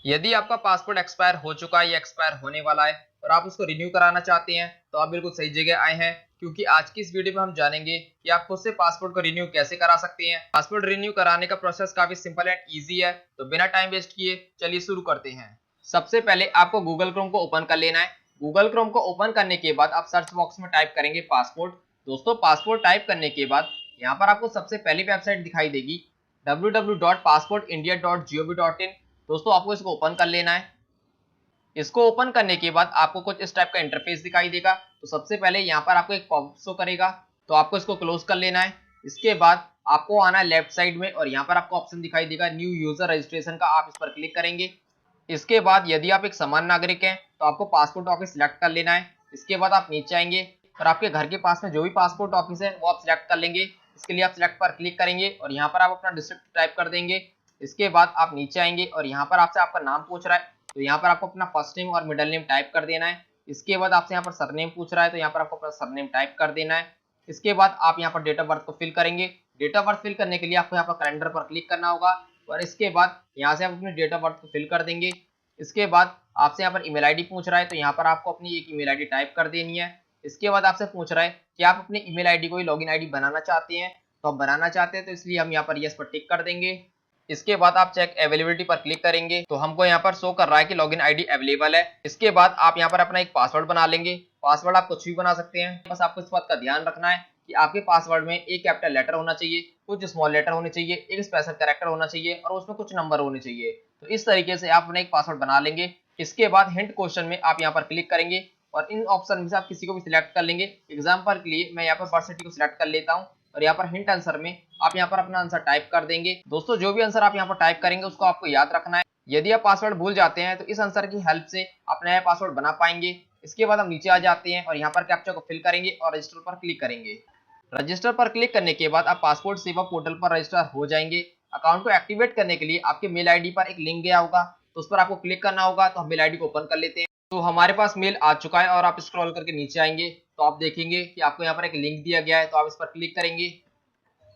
यदि आपका passport expire हो चुका है या एक्सपायर होने वाला है और आप उसको रिन्यू कराना चाहते हैं तो आप बिल्कुल सही जगह आए हैं, क्योंकि आज की इस वीडियो में हम जानेंगे कि आप खुद से पासपोर्ट को रिन्यू कैसे करा सकते हैं। पासपोर्ट रिन्यू कराने का प्रोसेस काफी सिंपल एंड ईजी है, तो बिना टाइम वेस्ट किए चलिए शुरू करते हैं। सबसे पहले आपको गूगल क्रोम को ओपन कर लेना है। गूगल क्रोम को ओपन करने के बाद आप सर्च बॉक्स में टाइप करेंगे पासपोर्ट। दोस्तों, पासपोर्ट टाइप करने के बाद यहाँ पर आपको सबसे पहली वेबसाइट दिखाई देगी www.passportindia.gov.in। दोस्तों, आपको इसको ओपन कर लेना है। इसको ओपन करने के बाद आपको कुछ इस टाइप का इंटरफेस दिखाई देगा। तो सबसे पहले यहाँ पर आपको एक पॉपअप शो करेगा, तो आपको इसको क्लोज कर लेना है। इसके बाद आपको आना है लेफ्ट साइड में और यहाँ पर आपको ऑप्शन दिखाई देगा न्यू यूजर रजिस्ट्रेशन का, आप इस पर क्लिक करेंगे। इसके बाद यदि आप एक समान नागरिक हैं तो आपको पासपोर्ट ऑफिस सिलेक्ट कर लेना है। इसके बाद आप नीचे आएंगे और आपके घर के पास में जो भी पासपोर्ट ऑफिस है वो आप सिलेक्ट कर लेंगे। इसके लिए आप सिलेक्ट पर क्लिक करेंगे और यहाँ पर आप अपना डिस्ट्रिक्ट टाइप कर देंगे। इसके बाद आप नीचे आएंगे और यहाँ पर आपसे आपका नाम पूछ रहा है, तो यहाँ पर आपको अपना फर्स्ट नेम और मिडिल नेम टाइप कर देना है। इसके बाद आपसे यहाँ पर सरनेम पूछ रहा है, तो यहाँ पर आपको अपना सरनेम टाइप कर देना है। इसके बाद आप यहाँ पर डेट ऑफ बर्थ को फिल करेंगे। डेट ऑफ बर्थ फिल करने के लिए आपको यहाँ पर कैलेंडर पर क्लिक करना होगा और इसके बाद यहाँ से आप अपनी डेट ऑफ बर्थ को फिल कर देंगे। इसके बाद आपसे यहाँ पर ईमेल आईडी पूछ रहा है, तो यहाँ पर आपको अपनी एक ईमेल आईडी टाइप कर देनी है। इसके बाद आपसे पूछ रहा है कि आप अपनी ईमेल आईडी को लॉगिन आईडी बनाना चाहते हैं, तो आप बनाना चाहते हैं तो इसलिए हम यहाँ पर यस पर टिक कर देंगे। इसके बाद आप चेक अवेलेबिलिटी पर क्लिक करेंगे, तो हमको यहाँ पर शो कर रहा है कि लॉगिन आईडी अवेलेबल है। इसके बाद आप यहाँ पर अपना एक पासवर्ड बना लेंगे। पासवर्ड आप कुछ भी बना सकते हैं, बस आपको इस बात का ध्यान रखना है कि आपके पासवर्ड में एक कैपिटल लेटर होना चाहिए, कुछ स्मॉल लेटर होने चाहिए, एक स्पेशल कैरेक्टर होना चाहिए और उसमें कुछ नंबर होने चाहिए। तो इस तरीके से आप अपना एक पासवर्ड बना लेंगे। इसके बाद हिंट क्वेश्चन में आप यहाँ पर क्लिक करेंगे और इन ऑप्शन में से आप किसी को भी सिलेक्ट कर लेंगे। एग्जाम्पल के लिए मैं यहाँ पर बर्थ सर्टिफिकेट को सिलेक्ट कर लेता हूँ और यहाँ पर हिंट आंसर में आप यहाँ पर अपना आंसर टाइप कर देंगे। दोस्तों, जो भी आंसर आप यहाँ पर टाइप करेंगे उसको आपको याद रखना है। यदि आप पासवर्ड भूल जाते हैं तो इस आंसर की हेल्प से आप नया पासवर्ड बना पाएंगे। इसके बाद हम नीचे आ जाते हैं और यहाँ पर कैप्चा को फिल करेंगे और रजिस्टर पर क्लिक करेंगे। रजिस्टर पर क्लिक करने के बाद आप पासपोर्ट सेवा पोर्टल पर रजिस्टर हो जाएंगे। अकाउंट को एक्टिवेट करने के लिए आपके मेल आईडी पर एक लिंक गया होगा, तो उस पर आपको क्लिक करना होगा। तो हम मेल आईडी को ओपन कर लेते हैं। तो हमारे पास मेल आ चुका है और आप स्क्रॉल करके नीचे आएंगे तो आप देखेंगे कि आपको यहाँ पर एक लिंक दिया गया है, तो आप इस पर क्लिक करेंगे।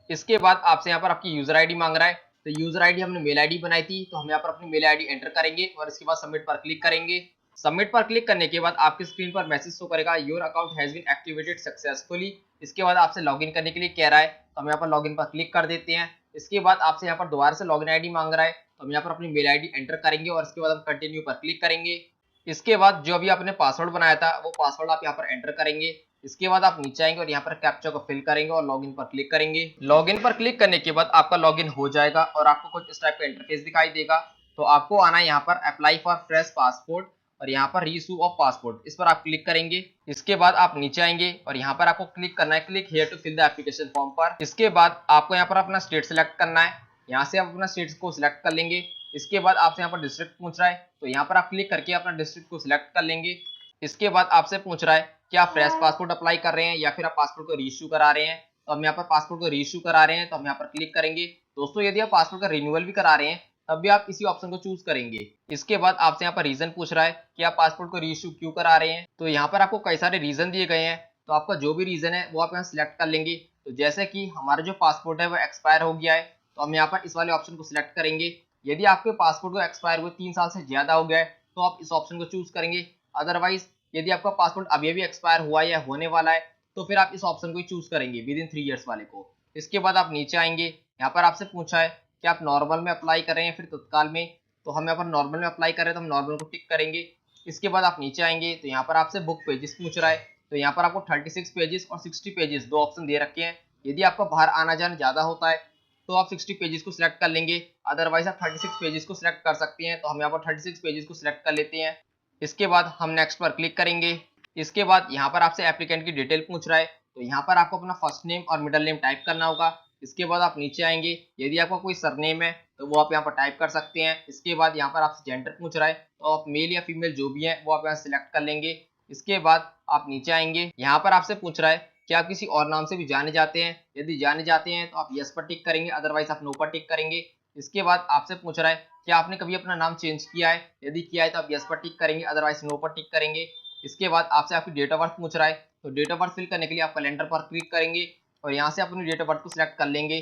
इसके बाद आपसे यहाँ पर आपकी यूजर आईडी मांग रहा है, तो यूजर आईडी हमने मेल आईडी बनाई थी, तो हम यहाँ पर अपनी मेल आईडी एंटर करेंगे और इसके बाद सबमिट पर क्लिक करेंगे। सबमिट पर क्लिक करने के बाद आपकी स्क्रीन पर मैसेज शो करेगा your account has been activated successfully. इसके बाद आपसे लॉगिन करने के लिए कह रहा है, तो हम यहाँ पर लॉगिन पर क्लिक कर देते हैं। इसके बाद आपसे यहाँ पर दोबारा से लॉगिन आईडी मांग रहा है, तो हम यहाँ पर अपनी मेल आईडी एंटर करेंगे और इसके बाद हम कंटिन्यू पर क्लिक करेंगे। इसके बाद जो अभी आपने पासवर्ड बनाया था वो पासवर्ड आप यहाँ पर एंटर करेंगे। इसके बाद आप नीचे आएंगे और यहाँ पर कैप्चा को फिल करेंगे और लॉगिन पर क्लिक करेंगे। लॉगिन पर क्लिक करने के बाद आपका लॉगिन हो जाएगा और आपको कुछ इस टाइप का इंटरफेस दिखाई देगा। तो आपको आना है यहाँ पर अप्लाई फॉर फ्रेश पासपोर्ट और यहाँ पर रीइशू ऑफ पासपोर्ट, इस पर आप क्लिक करेंगे। इसके बाद आप नीचे आएंगे और यहाँ पर आपको क्लिक करना है click here to fill the application form पर। इसके बाद आपको यहाँ पर अपना स्टेट सेलेक्ट करना है। यहाँ से आप अपना स्टेट को सिलेक्ट कर लेंगे। इसके बाद आपसे यहाँ पर डिस्ट्रिक्ट पूछ रहा है, तो यहाँ पर आप क्लिक करके अपना डिस्ट्रिक्ट को सिलेक्ट कर लेंगे। इसके बाद आपसे पूछ रहा है कि आप फ्रेश पासपोर्ट अप्लाई कर रहे हैं या फिर आप पासपोर्ट को रीइश्यू करा रहे हैं, तो हम यहाँ पर पासपोर्ट को रीइश्यू करा रहे हैं, तो हम यहाँ पर क्लिक करेंगे। दोस्तों, यदि आप पासपोर्ट का रिन्यूअल भी करा रहे हैं तब भी आप इसी ऑप्शन को चूज करेंगे। इसके बाद आपसे यहाँ पर रीजन पूछ रहा है कि आप पासपोर्ट को रीइश्यू क्यों करा रहे हैं, तो यहाँ पर आपको कई सारे रीजन दिए गए हैं, तो आपका जो भी रीजन है वो आप यहाँ सिलेक्ट कर लेंगे। तो जैसे कि हमारा जो पासपोर्ट है वो एक्सपायर हो गया है, तो हम यहाँ पर इस वाले ऑप्शन को सिलेक्ट करेंगे। यदि आपके पासपोर्ट को एक्सपायर हुए 3 साल से ज्यादा हो गया है तो आप इस ऑप्शन को चूज करेंगे। अदरवाइज यदि आपका पासपोर्ट अभी भी एक्सपायर हुआ है या होने वाला है तो फिर आप इस ऑप्शन को ही चूज करेंगे विद इन 3 इयर्स वाले को। इसके बाद आप नीचे आएंगे, यहाँ पर आपसे पूछा है कि आप नॉर्मल में अप्लाई कर रहे हैं फिर तत्काल में, तो हम यहाँ पर नॉर्मल में अप्लाई कर रहे हैं तो हम नॉर्मल को टिक करेंगे। इसके बाद आप नीचे आएंगे तो यहाँ पर आपसे बुक पेजेस पूछ रहा है, तो यहाँ पर आपको 36 पेजेस और 60 पेजेस दो ऑप्शन दे रखे हैं। यदि आपका बाहर आना जाना ज्यादा होता है तो आप 60 पेजेस को सिलेक्ट कर लेंगे, अदरवाइज आप 36 पेजेस को सिलेक्ट कर सकते हैं, तो हम यहाँ पर 36 पेजेस को सिलेक्ट कर लेते हैं। इसके बाद हम नेक्स्ट पर क्लिक करेंगे। इसके बाद यहाँ पर आपसे एप्लीकेंट की डिटेल पूछ रहा है, तो यहाँ पर आपको अपना फर्स्ट नेम और मिडिल नेम टाइप करना होगा। इसके बाद आप नीचे आएंगे, यदि आपका कोई सरनेम है तो वो आप यहाँ पर टाइप कर सकते हैं। इसके बाद यहाँ पर आपसे जेंडर पूछ रहा है, तो आप मेल या फीमेल जो भी है वो आप यहाँ सिलेक्ट कर लेंगे। इसके बाद आप नीचे आएंगे, यहाँ पर आपसे पूछ रहा है कि आप किसी और नाम से भी जाने जाते हैं, यदि जाने जाते हैं तो आप यस पर टिक करेंगे, अदरवाइज आप नो पर टिक करेंगे। इसके बाद आपसे पूछ रहा है कि आपने कभी अपना नाम चेंज किया है, यदि किया है तो आप यस पर टिक करेंगे, अदरवाइज नो पर टिक करेंगे। इसके बाद आपसे आपकी डेट ऑफ बर्थ पूछ रहा है, तो डेट ऑफ बर्थ फिल करने के लिए आप कैलेंडर पर क्लिक करेंगे और यहाँ से अपनी डेट ऑफ बर्थ को सिलेक्ट कर लेंगे।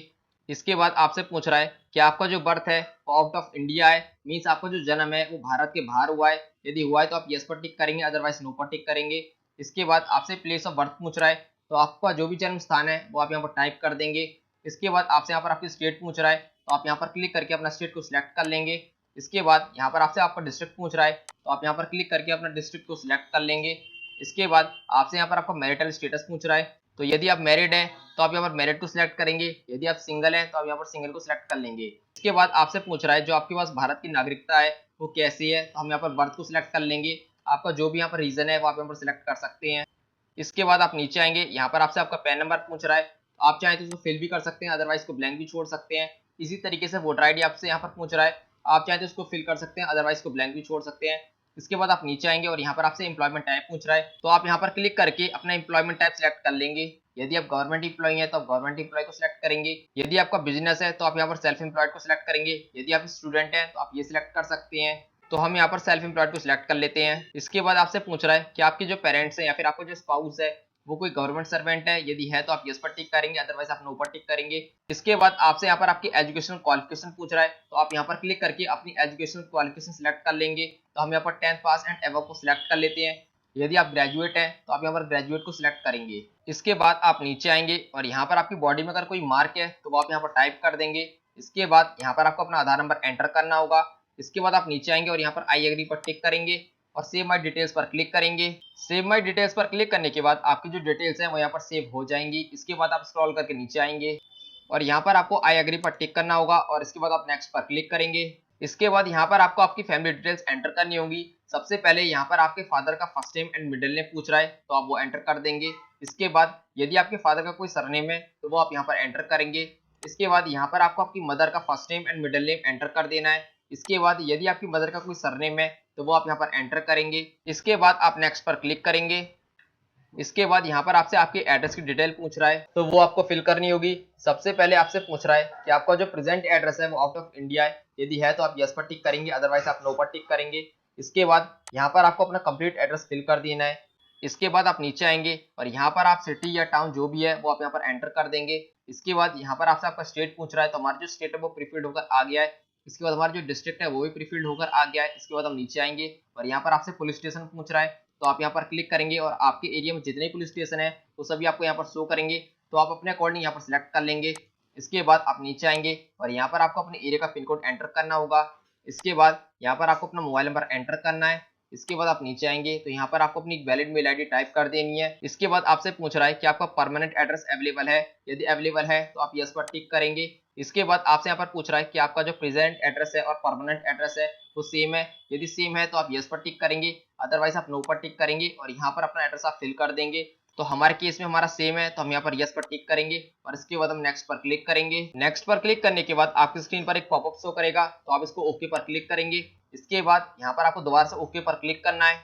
इसके बाद आपसे पूछ रहा है कि आपका जो बर्थ है वो आउट ऑफ इंडिया है, मीन्स आपका जो जन्म है वो भारत के बाहर हुआ है। यदि हुआ है तो आप यस पर टिक करेंगे, अदरवाइज नो पर टिक करेंगे। इसके बाद आपसे प्लेस ऑफ बर्थ पूछ रहा है, तो आपका जो भी जन्म स्थान है वो आप यहाँ पर टाइप कर देंगे। इसके बाद आपसे यहाँ पर आपकी स्टेट पूछ रहा है, तो आप यहाँ पर क्लिक करके अपना स्टेट को सिलेक्ट कर लेंगे। इसके बाद यहाँ पर आपसे आपका डिस्ट्रिक्ट पूछ रहा है, तो आप यहाँ पर क्लिक करके अपना डिस्ट्रिक्ट को सिलेक्ट कर लेंगे। इसके बाद आपसे यहाँ पर आपका मैरिटल स्टेटस पूछ रहा है, तो यदि आप मैरिड हैं तो आप यहाँ पर मैरिड को सिलेक्ट करेंगे, यदि आप सिंगल हैं तो आप यहाँ पर सिंगल को सिलेक्ट कर लेंगे। इसके बाद आपसे पूछ रहा है जो आपके पास भारत की नागरिकता है वो कैसी है, तो हम यहाँ पर बर्थ को सिलेक्ट कर लेंगे। आपका जो भी यहाँ पर रीजन है वो आप यहाँ पर सिलेक्ट कर सकते हैं। इसके बाद आप नीचे आएंगे, यहाँ पर आपसे आपका पैन नंबर पूछ रहा है, तो आप चाहें तो उसको फिल भी कर सकते हैं, अदरवाइज इसको ब्लैंक भी छोड़ सकते हैं। इसी तरीके से वोटर आईडी आपसे यहाँ पर पूछ रहा है, आप चाहें तो उसको फिल कर सकते हैं, अदरवाइज इसको ब्लैंक भी छोड़ सकते हैं। इसके बाद आप नीचे आएंगे और यहाँ पर आपसे एम्प्लॉयमेंट टाइप पूछ रहा है, तो आप यहाँ पर क्लिक करके अपना एम्प्लॉयमेंट टाइप सिलेक्ट कर लेंगे। यदि आप गवर्नमेंट एम्प्लॉय हैं तो आप गवर्नमेंट एम्प्लॉय को सिलेक्ट करेंगे। यदि आपका बिजनेस है तो आप यहाँ पर सेल्फ एम्प्लॉयड को सिलेक्ट करेंगे। यदि आप स्टूडेंट हैं तो आप ये सिलेक्ट कर सकते हैं। तो हम यहाँ पर सेल्फ एम्प्लॉयड को सिलेक्ट कर लेते हैं। इसके बाद आपसे पूछ रहा है कि आपके जो पेरेंट्स हैं या फिर आपका जो स्पाउस है वो कोई गवर्नमेंट सर्वेंट है, यदि है तो आप यस पर टिक करेंगे, अदरवाइज आप नो पर टिक करेंगे। इसके बाद आपसे यहाँ पर आपकी एजुकेशन क्वालिफिकेशन पूछ रहा है, तो आप यहाँ पर क्लिक करके अपनी एजुकेशन क्वालिफिकेशन सिलेक्ट कर लेंगे। तो हम यहाँ पर 10th पास एंड एबव को सिलेक्ट कर लेते हैं। यदि आप ग्रेजुएट हैं तो आप यहाँ पर ग्रेजुएट को सिलेक्ट करेंगे। इसके बाद आप नीचे आएंगे और यहाँ पर आपकी बॉडी में अगर कोई मार्क है तो वो आप यहाँ पर टाइप कर देंगे। इसके बाद यहाँ पर आपको अपना आधार नंबर एंटर करना होगा। इसके बाद आप नीचे आएंगे और यहाँ पर आई एग्री पर टिक करेंगे और सेव माई डिटेल्स पर क्लिक करेंगे। सेव माई डिटेल्स पर क्लिक करने के बाद आपकी जो डिटेल्स हैं वो यहाँ पर सेव हो जाएंगी। इसके बाद आप स्क्रॉल करके नीचे आएंगे और यहाँ पर आपको आई एग्री पर टिक करना होगा और इसके बाद आप नेक्स्ट पर क्लिक करेंगे। इसके बाद यहाँ पर आपको आपकी फैमिली डिटेल्स एंटर करनी होगी। सबसे पहले यहाँ पर आपके फादर का first name and middle name पूछ रहा है, तो आप वो एंटर कर देंगे। इसके बाद यदि आपके फादर का कोई सरनेम है तो वो आप यहाँ पर एंटर करेंगे। इसके बाद यहाँ पर आपको आपकी मदर का first name and middle name enter कर देना है। इसके बाद यदि आपकी मदर का कोई सरनेम है तो वो आप यहाँ पर एंटर करेंगे। इसके बाद आप नेक्स्ट पर क्लिक करेंगे। इसके बाद यहाँ पर आपसे आपके एड्रेस की डिटेल पूछ रहा है, तो वो आपको फिल करनी होगी। सबसे पहले आपसे पूछ रहा है कि आपका जो प्रेजेंट एड्रेस है वो आउट ऑफ इंडिया है, यदि है तो आप यस पर टिक करेंगे, अदरवाइज आप नो पर टिक करेंगे। इसके बाद यहाँ पर आपको अपना कंप्लीट एड्रेस फिल कर देना है। इसके बाद आप नीचे आएंगे और यहाँ पर आप सिटी या टाउन जो भी है वो आप यहाँ पर एंटर कर देंगे। इसके बाद यहाँ पर आपसे आपका स्टेट पूछ रहा है, तो हमारा जो स्टेट है वो प्रीफिल्ड होकर आ गया है। इसके बाद हमारा जो डिस्ट्रिक्ट है वो भी प्रीफिल्ड होकर आ गया है। इसके बाद हम नीचे आएंगे और यहाँ पर आपसे पुलिस स्टेशन पूछ रहा है, तो आप यहाँ पर क्लिक करेंगे और आपके एरिया में जितने पुलिस स्टेशन है वो सभी आपको यहाँ पर शो करेंगे, तो आप अपने अकॉर्डिंग यहाँ पर सिलेक्ट कर लेंगे। इसके बाद आप नीचे आएंगे और यहाँ पर आपको अपने एरिया का पिन कोड एंटर करना होगा। इसके बाद यहाँ पर आपको अपना मोबाइल नंबर एंटर करना है। इसके बाद आप नीचे आएंगे तो यहाँ पर आपको अपनी वैलिड मेल आईडी टाइप कर देनी है। इसके बाद आपसे पूछ रहा है कि आपका परमानेंट एड्रेस अवेलेबल है, यदि अवेलेबल है तो आप यस पर टिक करेंगे। इसके बाद आपसे यहाँ पर पूछ रहा है कि आपका जो प्रेजेंट एड्रेस है और परमानेंट एड्रेस है वो सेम है, यदि सेम है तो आप यस पर टिक करेंगे, अदरवाइज आप नो पर टिक करेंगे और यहाँ पर अपना एड्रेस आप फिल कर देंगे। तो हमारे केस में हमारा सेम है तो हम यहाँ पर यस पर टिक करेंगे और इसके बाद हम नेक्स्ट पर क्लिक करेंगे। नेक्स्ट पर क्लिक करने के बाद आपकी स्क्रीन पर एक पॉपअप शो करेगा, तो आप इसको ओके पर क्लिक करेंगे। इसके बाद यहाँ पर आपको दोबारा से ओके पर क्लिक करना है।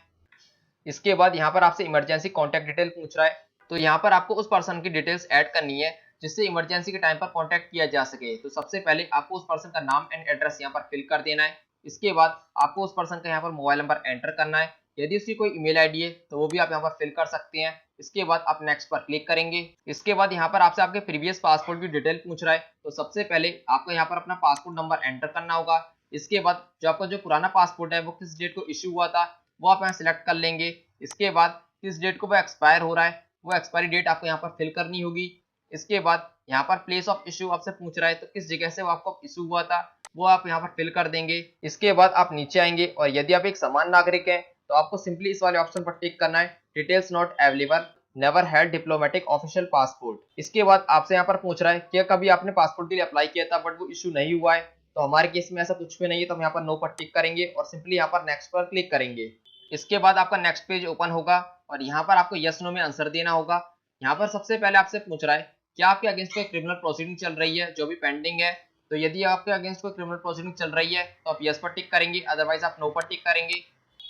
इसके बाद यहाँ पर आपसे इमरजेंसी कॉन्टैक्ट डिटेल पूछ रहा है, तो यहाँ पर आपको उस पर्सन की डिटेल्स ऐड करनी है जिससे इमरजेंसी के टाइम पर कॉन्टैक्ट किया जा सके। तो सबसे पहले आपको उस पर्सन का नाम एंड एड्रेस यहाँ पर फिल कर देना है। इसके बाद आपको उस पर्सन का यहाँ पर मोबाइल नंबर एंटर करना है। यदि उसकी कोई ईमेल आईडी है तो वो भी आप यहाँ पर फिल कर सकते हैं। इसके बाद आप नेक्स्ट पर क्लिक करेंगे। इसके बाद यहाँ पर आपसे आपके प्रीवियस पासपोर्ट की डिटेल पूछ रहा है, तो सबसे पहले आपको यहाँ पर अपना पासपोर्ट नंबर एंटर करना होगा। इसके बाद जो आपका जो पुराना पासपोर्ट है वो किस डेट को इश्यू हुआ था वो आप यहाँ सिलेक्ट कर लेंगे। इसके बाद किस डेट को वो एक्सपायर हो रहा है वो एक्सपायरी डेट आपको यहाँ पर फिल करनी होगी। इसके बाद यहाँ पर प्लेस ऑफ इश्यू आपसे पूछ रहा है, तो किस जगह से वो आपको इश्यू हुआ था वो आप यहाँ पर फिल कर देंगे। इसके बाद आप नीचे आएंगे और यदि आप एक समान नागरिक हैं तो आपको सिंपली इस वाले ऑप्शन पर टिक करना है, details not available, never had diplomatic official passport. इसके बाद आपसे यहाँ पर पूछ रहा है कि कभी आपने पासपोर्ट के लिए अप्लाई किया था बट वो इश्यू नहीं हुआ है, तो हमारे केस में ऐसा कुछ भी नहीं है, तो हम यहाँ पर नो पर टिक करेंगे और सिंपली यहाँ पर नेक्स्ट पर क्लिक करेंगे। इसके बाद आपका नेक्स्ट पेज ओपन होगा और यहाँ पर आपको यस नो में आंसर देना होगा। यहाँ पर सबसे पहले आपसे पूछ रहा है कि आपके अगेंस्ट कोई क्रिमिनल प्रोसीडिंग चल रही है जो भी पेंडिंग है, तो यदि आपके अगेंस्ट कोई क्रिमिनल प्रोसीडिंग चल रही है तो आप यस पर टिक करेंगे, अदरवाइज आप नो पर टिक करेंगे।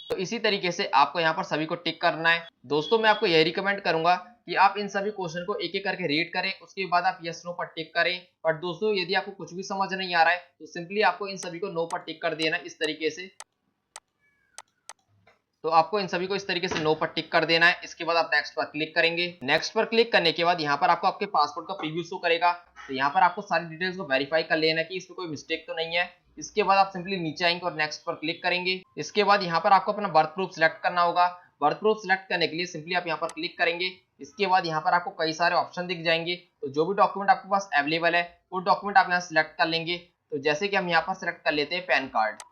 तो इसी तरीके से आपको यहाँ पर सभी को टिक करना है। दोस्तों मैं आपको यही रिकमेंड करूंगा कि आप इन सभी क्वेश्चन को एक एक करके रीड करें, उसके बाद आप यस नो पर टिक करें। पर दोस्तों यदि आपको कुछ भी समझ नहीं आ रहा है तो सिंपली आपको इन सभी को नो पर टिक कर देना इस तरीके से। तो आपको इन सभी को इस तरीके से नो पर टिक कर देना है। इसके बाद आप नेक्स्ट पर क्लिक करेंगे। नेक्स्ट पर क्लिक करने के बाद यहाँ पर आपको आपके पासपोर्ट का प्रीव्यू शो करेगा। तो यहाँ पर आपको सारी डिटेल्स को वेरीफाई कर लेना है कि इसमें कोई मिस्टेक तो नहीं है। इसके बाद आप सिंपली नीचे आएंगे और नेक्स्ट पर क्लिक करेंगे। इसके बाद यहाँ पर आपको अपना बर्थ प्रूफ सिलेक्ट करना होगा। बर्थ प्रूफ सिलेक्ट करने के लिए सिंपली आप यहाँ पर क्लिक करेंगे। इसके बाद यहाँ पर आपको कई सारे ऑप्शन दिख जाएंगे। तो जो भी डॉक्यूमेंट आपके पास अवेलेबल है वो डॉक्यूमेंट आप यहाँ सिलेक्ट कर लेंगे। तो जैसे कि हम यहाँ पर सिलेक्ट कर लेते हैं पैन कार्ड।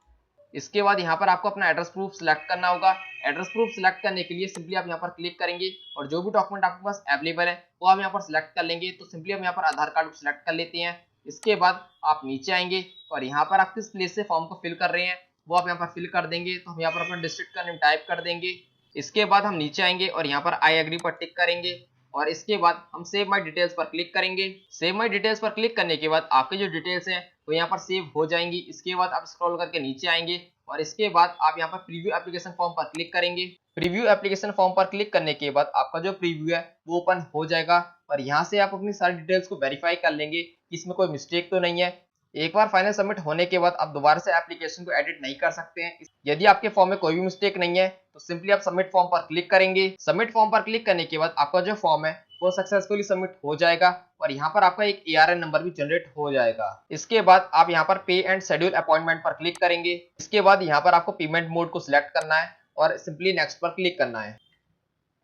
इसके बाद यहाँ पर आपको अपना एड्रेस प्रूफ सिलेक्ट करना होगा। एड्रेस प्रूफ सिलेक्ट करने के लिए सिंपली आप यहाँ पर क्लिक करेंगे और जो भी डॉक्यूमेंट आपके पास अवेलेबल है वो आप यहाँ पर सिलेक्ट कर लेंगे। तो सिंपली हम यहाँ पर आधार कार्ड को सिलेक्ट कर लेते हैं। इसके बाद आप नीचे आएंगे और यहाँ पर आप किस प्लेस से फॉर्म को फिल कर रहे हैं वो आप यहाँ पर फिल कर देंगे। तो हम यहाँ पर अपना डिस्ट्रिक्ट का नेम टाइप कर देंगे। इसके बाद हम नीचे आएंगे और यहाँ पर आई एग्री पर टिक करेंगे और इसके बाद हम सेव माई डिटेल्स पर क्लिक करेंगे। सेव माई डिटेल्स पर क्लिक करने के बाद आपके जो डिटेल्स हैं वो यहाँ पर सेव हो जाएंगी। इसके बाद आप स्क्रॉल करके नीचे आएंगे और इसके बाद आप यहाँ पर प्रीव्यू एप्लीकेशन फॉर्म पर क्लिक करेंगे। प्रीव्यू एप्लीकेशन फॉर्म पर क्लिक करने के बाद आपका जो प्रीव्यू है वो ओपन हो जाएगा और यहाँ से आप अपनी सारी डिटेल्स को वेरीफाई कर लेंगे कि इसमें कोई मिस्टेक तो नहीं है। एक बार फाइनल सबमिट होने के बाद आप दोबारा से एप्लीकेशन को एडिट नहीं कर सकते हैं। यदि आपके फॉर्म में कोई भी मिस्टेक नहीं है तो सिंपली आप सबमिट फॉर्म पर क्लिक करेंगे। सबमिट फॉर्म पर क्लिक करने के बाद आपका जो फॉर्म है वो सक्सेसफुली सबमिट हो जाएगा और यहाँ पर आपका एक ARN नंबर भी जनरेट हो जाएगा। इसके बाद आप यहाँ पर पे एंड शेड्यूल अपॉइंटमेंट पर क्लिक करेंगे। इसके बाद यहाँ पर आपको पेमेंट मोड को सिलेक्ट करना है और सिंपली नेक्स्ट पर क्लिक करना है।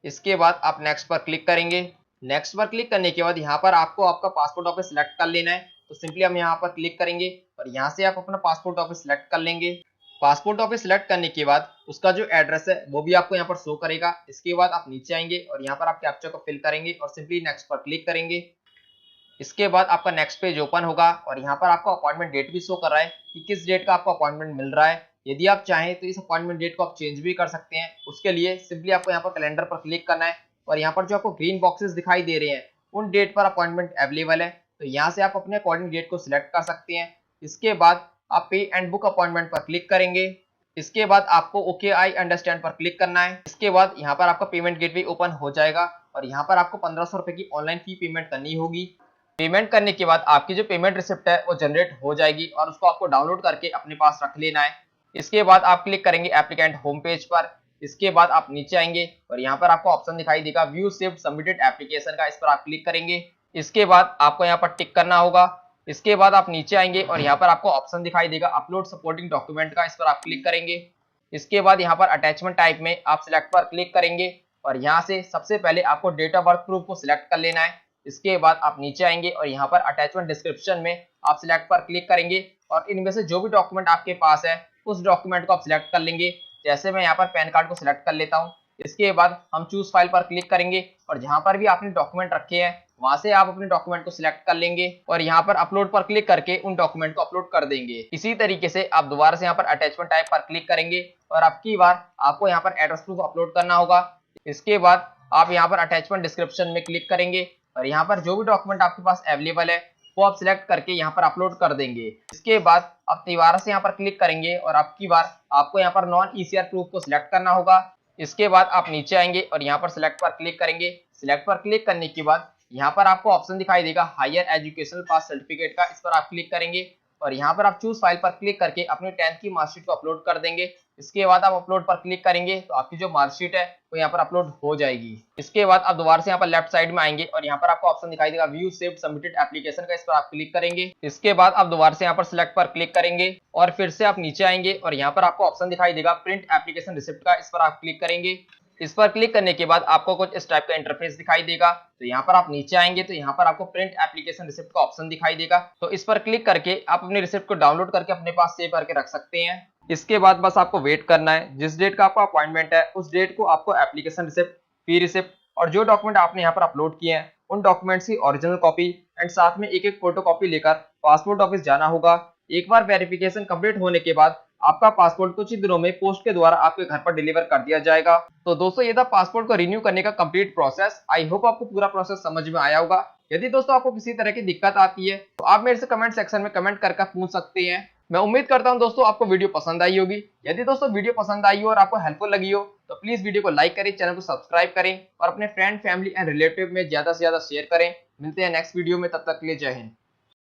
इसके बाद आप नेक्स्ट पर क्लिक करेंगे। नेक्स्ट पर क्लिक करने के बाद यहाँ पर आपको आपका पासपोर्ट ऑफिस सिलेक्ट कर लेना है। तो सिंपली हम यहाँ पर क्लिक करेंगे और यहाँ से आप अपना पासपोर्ट ऑफिस सिलेक्ट कर लेंगे। पासपोर्ट ऑफिस सिलेक्ट करने के बाद उसका जो एड्रेस है वो भी आपको यहाँ पर शो करेगा। इसके बाद आप नीचे आएंगे और यहाँ पर आप कैप्चा को फिल करेंगे और सिंपली नेक्स्ट पर क्लिक करेंगे। इसके बाद आपका नेक्स्ट पेज ओपन होगा और यहाँ पर आपको अपॉइंटमेंट डेट भी शो कर रहा है कि किस डेट का आपको अपॉइंटमेंट मिल रहा है। यदि आप चाहें तो इस अपॉइंटमेंट डेट को आप चेंज भी कर सकते हैं। उसके लिए सिंपली आपको यहाँ पर कैलेंडर पर क्लिक करना है और यहाँ पर जो आपको ग्रीन बॉक्सेस दिखाई दे रहे हैं उन डेट पर अपॉइंटमेंट अवेलेबल है। तो यहाँ से आप अपने अकॉर्डिंग डेट को सिलेक्ट कर सकते हैं। इसके बाद आप पे एंड बुक अपॉइंटमेंट पर क्लिक करेंगे। इसके बाद आपको ओके आई अंडरस्टैंड पर क्लिक करना है। इसके बाद यहाँ पर आपका पेमेंट गेटवे ओपन हो जाएगा और यहाँ पर आपको 1500 रुपए की ऑनलाइन फी पेमेंट करनी होगी। पेमेंट करने के बाद आपकी जो पेमेंट रिसिप्ट है वो जनरेट हो जाएगी और उसको आपको डाउनलोड करके अपने पास रख लेना है। इसके बाद आप क्लिक करेंगे एप्लीकेंट होम पेज पर। इसके बाद आप नीचे आएंगे और यहाँ पर आपको ऑप्शन दिखाई देगा व्यू सिफ्ट सबमिटेड एप्लीकेशन का, इस पर आप क्लिक करेंगे। इसके बाद आपको यहाँ पर टिक करना होगा। इसके बाद आप नीचे आएंगे और यहाँ पर आपको ऑप्शन दिखाई देगा अपलोड सपोर्टिंग डॉक्यूमेंट का, इस पर आप क्लिक करेंगे। इसके बाद यहाँ पर अटैचमेंट टाइप में आप सिलेक्ट पर क्लिक करेंगे और यहाँ से सबसे पहले आपको डेट ऑफ बर्थ प्रूफ को सिलेक्ट कर लेना है। इसके बाद आप नीचे आएंगे और यहाँ पर अटैचमेंट डिस्क्रिप्शन में आप सिलेक्ट पर क्लिक करेंगे और इनमें से जो भी डॉक्यूमेंट आपके पास है उस डॉक्यूमेंट को आप सिलेक्ट कर लेंगे। जैसे मैं यहाँ पर पैन कार्ड को सिलेक्ट कर लेता हूँ। इसके बाद हम चूज फाइल पर क्लिक करेंगे और जहां पर भी आपने डॉक्यूमेंट रखे हैं वहां से आप अपने डॉक्यूमेंट को सिलेक्ट कर लेंगे और यहाँ पर अपलोड पर क्लिक करके उन डॉक्यूमेंट को अपलोड कर देंगे। इसी तरीके से आप दोबारा से यहाँ पर अटैचमेंट टाइप पर क्लिक करेंगे और अब की बार आपको यहाँ पर एड्रेस प्रूफ अपलोड करना होगा। इसके बाद आप यहाँ पर अटैचमेंट डिस्क्रिप्शन में क्लिक करेंगे और यहाँ पर जो भी डॉक्यूमेंट आपके पास अवेलेबल है वो आप सिलेक्ट करके यहाँ पर अपलोड कर देंगे। इसके बाद आप दोबारा से यहाँ पर क्लिक करेंगे और अब की बार आपको यहाँ पर नॉन ECR प्रूफ को सिलेक्ट करना होगा। इसके बाद आप नीचे आएंगे और यहाँ पर सिलेक्ट पर क्लिक करेंगे। सिलेक्ट पर क्लिक करने के बाद यहाँ पर आपको ऑप्शन दिखाई देगा हायर एजुकेशनल पास सर्टिफिकेट का, इस पर आप क्लिक करेंगे और यहाँ पर आप चूज फाइल पर क्लिक करके अपनी 10th की मार्कशीट को अपलोड कर देंगे। इसके बाद आप अपलोड पर क्लिक करेंगे तो आपकी जो मार्कशीट है वो यहाँ पर अपलोड हो जाएगी। इसके बाद आप दोबारा से यहाँ पर लेफ्ट साइड में आएंगे और यहाँ पर आपको ऑप्शन दिखाई देगा व्यू सेव्ड सबमिटेड एप्लीकेशन का, इस पर आप क्लिक करेंगे। इसके बाद आप दोबारा से यहाँ पर सिलेक्ट पर क्लिक करेंगे और फिर से आप नीचे आएंगे और यहाँ पर आपको ऑप्शन दिखाई देगा प्रिंट एप्लीकेशन रिसिप्ट का, इस पर आप क्लिक करेंगे। इस पर क्लिक करने के बाद आपको कुछ इस टाइप का इंटरफेस दिखाई देगा। तो यहाँ पर आप नीचे आएंगे तो यहाँ पर आपको प्रिंट एप्लीकेशन रिसिप्ट का ऑप्शन दिखाई देगा। तो इस पर क्लिक करके आप अपनी रिसिप्ट को डाउनलोड करके अपने पास सेव करके रख सकते हैं। इसके बाद बस आपको वेट करना है। जिस डेट का आपका अपॉइंटमेंट है उस डेट को आपको एप्लीकेशन रिसिप्ट, फी रिसिप्ट और जो डॉक्यूमेंट आपने यहाँ पर अपलोड किए हैं उन डॉक्यूमेंट्स की ओरिजिनल कॉपी एंड साथ में एक फोटो कॉपी लेकर पासपोर्ट ऑफिस जाना होगा। एक बार वेरिफिकेशन कंप्लीट होने के बाद आपका पासपोर्ट कुछ ही दिनों में पोस्ट के द्वारा आपके घर पर डिलीवर कर दिया जाएगा। तो दोस्तों ये था पासपोर्ट को रिन्यू करने का कंप्लीट प्रोसेस। आई होप आपको पूरा प्रोसेस समझ में आया होगा। यदि दोस्तों आपको किसी तरह की दिक्कत आती है तो आप मेरे से कमेंट सेक्शन में कमेंट करके पूछ सकते हैं। मैं उम्मीद करता हूं दोस्तों आपको वीडियो पसंद आई होगी। यदि दोस्तों वीडियो पसंद आई हो और आपको हेल्पफुल लगी हो तो प्लीज वीडियो को लाइक करें, चैनल को सब्सक्राइब करें और अपने फ्रेंड, फैमिली एंड रिलेटिव में ज्यादा से ज्यादा शेयर करें। मिलते हैं नेक्स्ट वीडियो में, तब तक के लिए जय हिंद।